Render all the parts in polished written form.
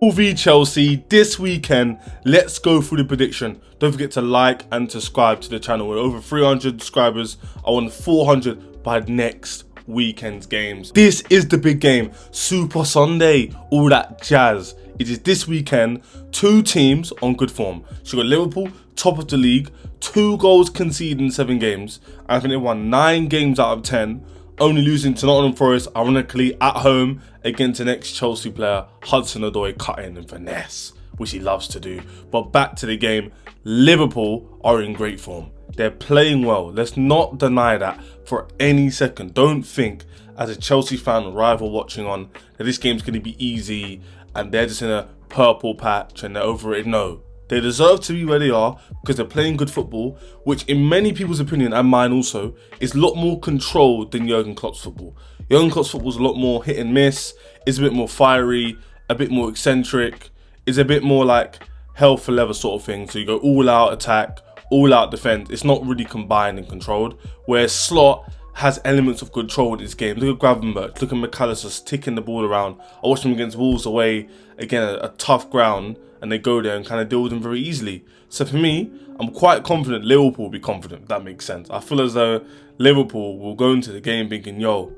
V Chelsea this weekend. Let's go through the prediction. Don't forget to like and subscribe to the channel. We're over 300 subscribers. I want 400 by next weekend's games. This is the big game, Super Sunday, all that jazz. It is this weekend. Two teams on good form. So you got Liverpool, top of the league, 2 goals conceded in 7 games. I think they won 9 games out of 10. Only losing to Nottingham Forest, ironically, at home against an ex-Chelsea player, Hudson-Odoi, cutting and finesse, which he loves to do. But back to the game, Liverpool are in great form. They're playing well. Let's not deny that for any second. Don't think, as a Chelsea fan or rival watching on, that this game's going to be easy and they're just in a purple patch and they're overrated. No. They deserve to be where they are because they're playing good football, which in many people's opinion, and mine also, is a lot more controlled than Jurgen Klopp's football. Jurgen Klopp's football is a lot more hit and miss, it's a bit more fiery, a bit more eccentric, it's a bit more like hell for leather sort of thing. So you go all out attack, all out defense. It's not really combined and controlled, whereas Slot has elements of control in his game. Look at Gravenberch, look at McAllister ticking the ball around. I watched him against Wolves away, again, a tough ground, and they go there and kind of deal with them very easily. So for me, I'm quite confident Liverpool will be confident, if that makes sense. I feel as though Liverpool will go into the game thinking, yo,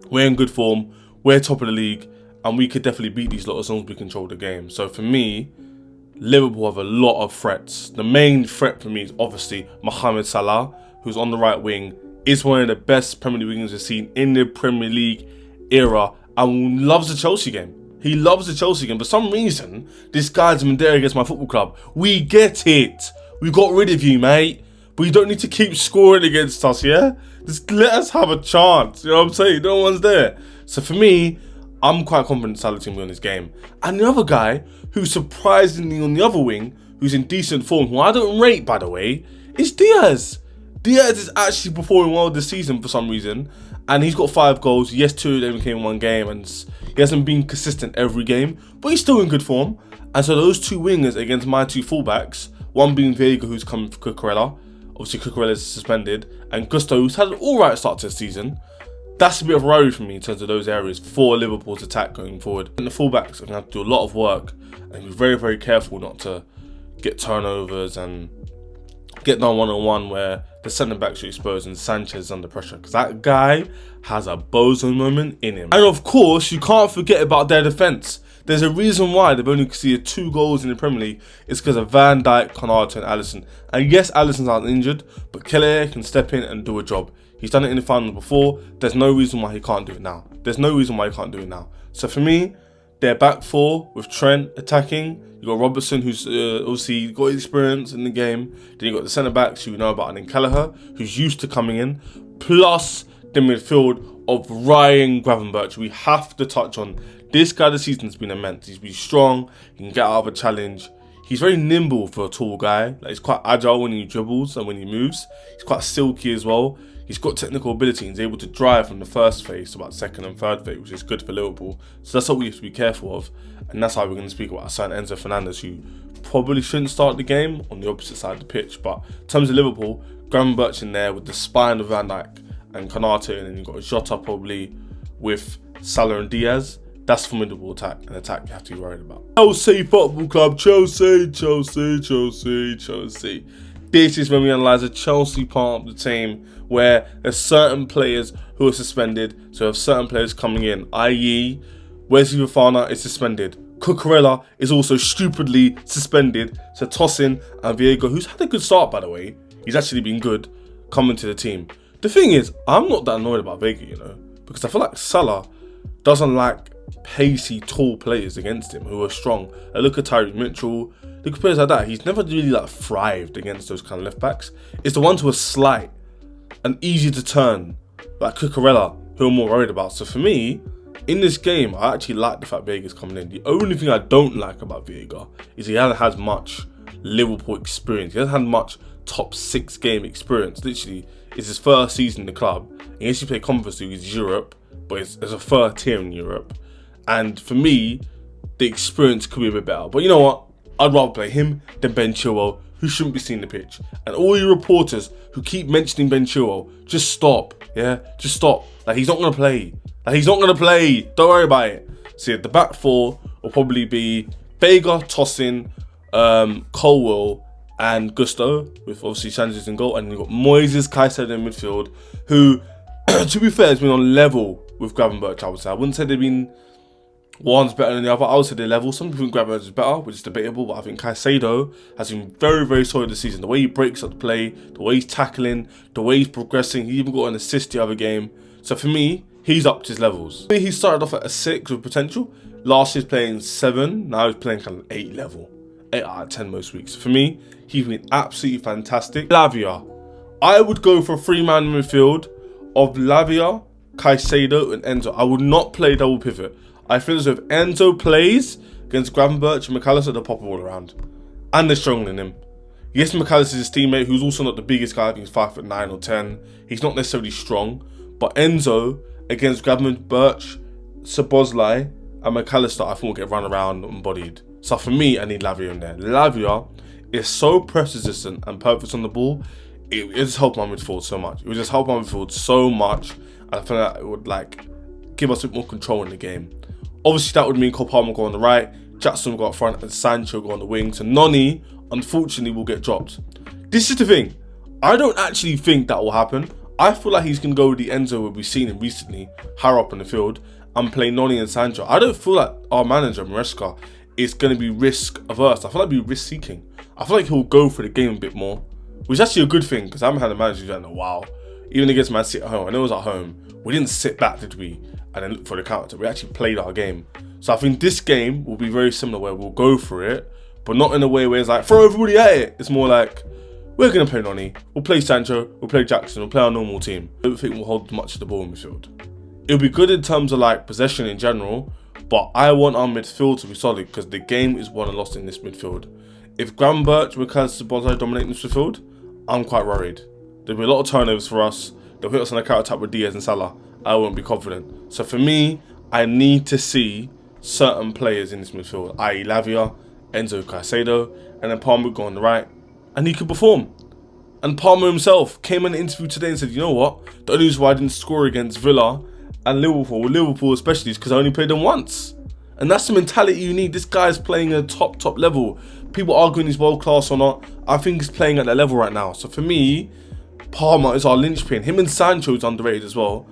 we're in good form, we're top of the league, and we could definitely beat these lot as long as we control the game. So for me, Liverpool have a lot of threats. The main threat for me is obviously Mohamed Salah, who's on the right wing, is one of the best Premier League wingers we've seen in the Premier League era and loves the Chelsea game. He loves the Chelsea game. For some reason, this guy's been there against my football club. We get it. We got rid of you, mate. But you don't need to keep scoring against us, yeah? Just let us have a chance. You know what I'm saying? No one's there. So for me, I'm quite confident Salah's going to win this game. And the other guy, who's surprisingly on the other wing, who's in decent form, who I don't rate, by the way, is Diaz. Diaz is actually performing well this season for some reason, and he's got 5 goals. Yes, 2 of them came in 1 game, and he hasn't been consistent every game, but he's still in good form. And so those 2 wingers against my 2 fullbacks, one being Vega, who's coming for Cucurella, obviously Cucurella is suspended, and Gusto, who's had an alright start to the season. That's a bit of a worry for me in terms of those areas for Liverpool's attack going forward. And the fullbacks are going to have to do a lot of work and be very, very careful not to get turnovers and get done one-on-one where the centre-backs are exposed and Sanchez is under pressure, because that guy has a bozo moment in him. And of course, you can't forget about their defence. There's a reason why they've only conceded 2 goals in the Premier League. It's because of Van Dijk, Konate and Alisson. And yes, Alisson's out injured, but Kelleher can step in and do a job. He's done it in the final before. There's no reason why he can't do it now. There's no reason why he can't do it now. So for me, they're back 4 with Trent attacking. You got Robertson, who's obviously got experience in the game. Then you got the centre backs who we know about, and then Kelleher, who's used to coming in. Plus the midfield of Ryan Gravenberch. We have to touch on this guy this season's been immense. He's been strong. He can get out of a challenge. He's very nimble for a tall guy. Like, he's quite agile when he dribbles and when he moves. He's quite silky as well. He's got technical ability and he's able to drive from the first phase to about second and third phase, which is good for Liverpool. So that's what we have to be careful of. And that's how we're going to speak about our son Enzo Fernandez, who probably shouldn't start the game on the opposite side of the pitch. But in terms of Liverpool, Gravenberch in there with the spine of Van Dijk and Konate, and then you've got Jota probably with Salah and Diaz. That's formidable attack, an attack you have to be worried about. Chelsea Football Club, Chelsea, Chelsea, Chelsea, Chelsea. This is when we analyse the Chelsea part of the team where there's certain players who are suspended. So we have certain players coming in, i.e. Wesley Fofana is suspended. Cucurella is also stupidly suspended. So Tosin and Vega, who's had a good start by the way, he's actually been good, coming to the team. The thing is, I'm not that annoyed about Vega, you know, because I feel like Salah doesn't like pacey, tall players against him who are strong. Look at Tyreek Mitchell, look at players like that. He's never really like thrived against those kind of left backs. It's the ones who are slight and easy to turn, like Cucurella, who I'm more worried about. So for me, in this game, I actually like the fact Vega's coming in. The only thing I don't like about Vega is he hasn't had much Liverpool experience. He hasn't had much top 6 game experience. Literally, it's his first season in the club. He actually played Conference League, it's Europe, but it's a third tier in Europe. And for me, the experience could be a bit better. But you know what? I'd rather play him than Ben Chilwell, who shouldn't be seeing the pitch. And all you reporters who keep mentioning Ben Chilwell, just stop. Yeah? Just stop. Like, he's not going to play. Like, he's not going to play. Don't worry about it. So yeah, the back 4 will probably be Vega, Tosin, Colwell, and Gusto, with obviously Sanchez in goal, and you've got Moises Caicedo in midfield, who, to be fair, has been on level with Gravenberch, I would say. I wouldn't say they've been one's better than the other. I would say they're level. Some people think Gravenberch is better, which is debatable, but I think Caicedo has been very, very solid this season. The way he breaks up the play, the way he's tackling, the way he's progressing. He even got an assist the other game. So for me, he's upped his levels. He started off at a 6 with potential. Last year's playing 7, now he's playing kind of 8 level. 8 out of 10 most weeks. For me, he's been absolutely fantastic. Lavia. I would go for a 3-man midfield of Lavia, Caicedo, and Enzo. I would not play double pivot. I feel as if Enzo plays against Gravenberch and McAllister, they'll pop all around. And they're stronger than him. Yes, McAllister is his teammate, who's also not the biggest guy. I think he's 5'9" or 10. He's not necessarily strong. But Enzo against Gravenberch, Szoboszlai, and McAllister, I think will get run around and bodied. So for me, I need Lavia in there. Lavia is so press resistant and perfect on the ball. It just helped my midfield so much. It would just help my midfield so much. I feel like it would give us a bit more control in the game. Obviously, that would mean Cole Palmer go on the right, Jackson will go up front, and Sancho go on the wing. So Noni, unfortunately, will get dropped. This is the thing. I don't actually think that will happen. I feel like he's going to go with the Enzo we've seen him recently, higher up in the field, and play Noni and Sancho. I don't feel like our manager, Maresca, is going to be risk averse. I feel like he'll be risk seeking. I feel like he'll go for the game a bit more, which is actually a good thing, because I haven't had a manager who's in a while. Even against Man City at home, I know it was at home, we didn't sit back, did we? And then look for the counter. We actually played our game. So I think this game will be very similar, where we'll go for it, but not in a way where it's like, throw everybody at it. It's more like, we're going to play Noni, we'll play Sancho, we'll play Jackson, we'll play our normal team. I don't think we'll hold much of the ball in midfield. It'll be good in terms of possession in general, but I want our midfield to be solid, because the game is won and lost in this midfield. If Gravenberch, McAllister, Szoboszlai dominate this midfield, I'm quite worried. There'll be a lot of turnovers for us. They'll hit us on a counter attack with Diaz and Salah. I won't be confident. So for me, I need to see certain players in this midfield, i.e. Lavia, Enzo, Caicedo, and then Palmer go on the right, and he could perform. And Palmer himself came in an interview today and said, you know what, the only reason why I didn't score against Villa and Liverpool especially, is because I only played them once. And that's the mentality you need. This guy's playing at a top level. People arguing he's world class or not. I think he's playing at that level right now. So for me, Palmer is our linchpin. Him and Sancho is underrated as well.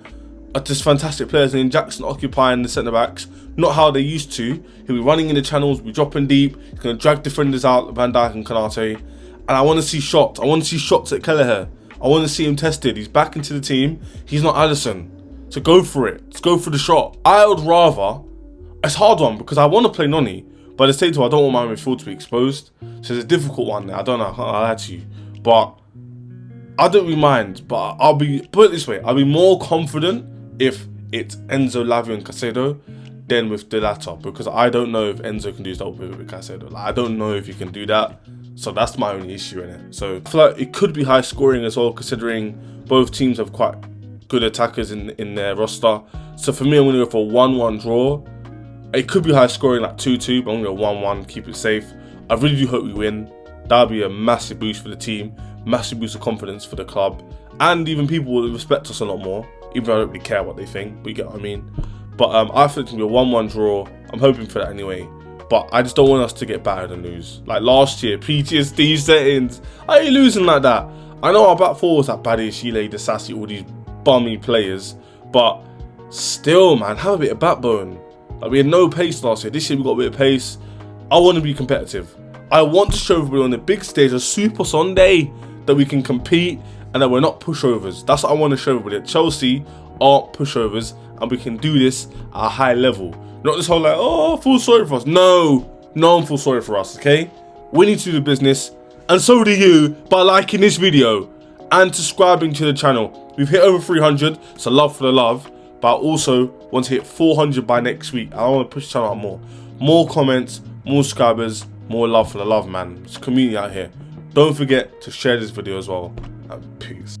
Are just fantastic players. And then Jackson occupying the centre backs, not how they used to. He'll be running in the channels, be dropping deep. He's going to drag defenders out, Van Dijk and Konate. And I want to see shots. I want to see shots at Kelleher. I want to see him tested. He's back into the team. He's not Alisson. So go for it. Let's go for the shot. I would rather... It's a hard one, because I want to play Noni, but at the same time, I don't want my midfield to be exposed. So it's a difficult one there. I don't know. I can't lie to you. But I don't really mind. But I'll be... Put it this way. I'll be more confident if it's Enzo, Lavia and Caicedo than with the latter, because I don't know if Enzo can do his double pivot with Caicedo. I don't know if he can do that. So that's my only issue in it. So I feel like it could be high scoring as well, considering both teams have quite good attackers in their roster. So for me, I'm going to go for a 1-1 draw. It could be high scoring, like 2-2, but I'm going to go 1-1, keep it safe. I really do hope we win. That would be a massive boost for the team, massive boost of confidence for the club, and even people will respect us a lot more, even though I don't really care what they think, but you get what I mean. But I think it's going to be a 1-1 draw. I'm hoping for that anyway. But I just don't want us to get battered and lose. Like last year, PTSD settings. I ain't losing like that. I know our back four was like Badie, Chile, Disasi, all these bummy players. But still, man, have a bit of backbone. Like, we had no pace last year. This year we got a bit of pace. I want to be competitive. I want to show everybody on the big stage, a Super Sunday, that we can compete and that we're not pushovers. That's what I want to show everybody. That Chelsea aren't pushovers and we can do this at a high level. Not this whole oh, feel sorry for us. No one feels sorry for us, okay? We need to do the business, and so do you, by liking this video and subscribing to the channel. We've hit over 300, so love for the love. But I also want to hit 400 by next week. I want to push the channel out more. More comments, more subscribers, more love for the love, man. It's a community out here. Don't forget to share this video as well. And peace.